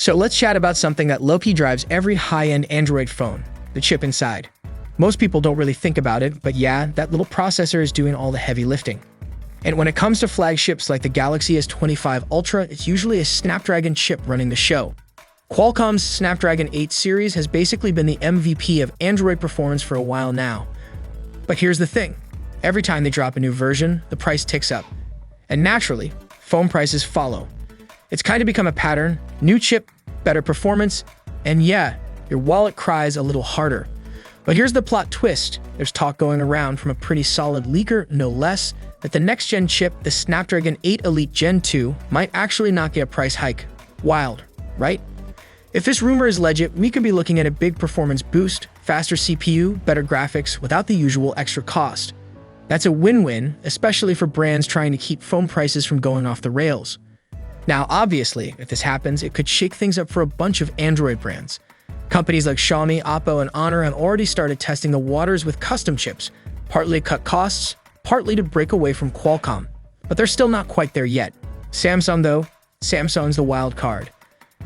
So let's chat about something that low-key drives every high-end Android phone, the chip inside. Most people don't really think about it, but yeah, that little processor is doing all the heavy lifting. And when it comes to flagships like the Galaxy S25 Ultra, it's usually a Snapdragon chip running the show. Qualcomm's Snapdragon 8 series has basically been the MVP of Android performance for a while now. But here's the thing. Every time they drop a new version, the price ticks up. And naturally, phone prices follow. It's kind of become a pattern: new chip, better performance, and yeah, your wallet cries a little harder. But here's the plot twist. There's talk going around from a pretty solid leaker, no less, that the next-gen chip, the Snapdragon 8 Elite Gen 2, might actually not get a price hike. Wild, right? If this rumor is legit, we could be looking at a big performance boost, faster CPU, better graphics, without the usual extra cost. That's a win-win, especially for brands trying to keep phone prices from going off the rails. Now, obviously, if this happens, it could shake things up for a bunch of Android brands. Companies like Xiaomi, Oppo, and Honor have already started testing the waters with custom chips, partly to cut costs, partly to break away from Qualcomm. But they're still not quite there yet. Samsung, though, Samsung's the wild card.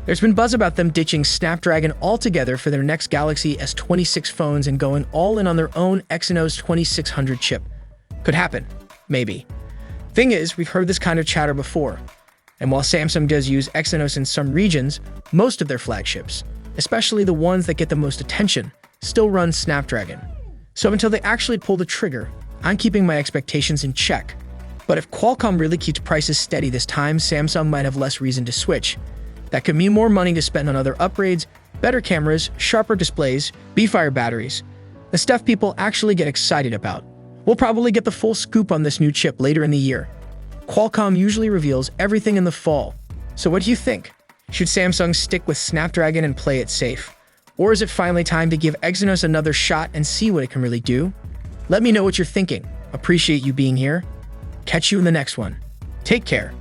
There's been buzz about them ditching Snapdragon altogether for their next Galaxy S26 phones and going all in on their own Exynos 2600 chip. Could happen. Maybe. Thing is, we've heard this kind of chatter before. And while Samsung does use Exynos in some regions, most of their flagships, especially the ones that get the most attention, still run Snapdragon. So until they actually pull the trigger, I'm keeping my expectations in check. But if Qualcomm really keeps prices steady this time, Samsung might have less reason to switch. That could mean more money to spend on other upgrades, better cameras, sharper displays, beefier batteries. The stuff people actually get excited about. We'll probably get the full scoop on this new chip later in the year. Qualcomm usually reveals everything in the fall. So what do you think? Should Samsung stick with Snapdragon and play it safe? Or is it finally time to give Exynos another shot and see what it can really do? Let me know what you're thinking. Appreciate you being here. Catch you in the next one. Take care.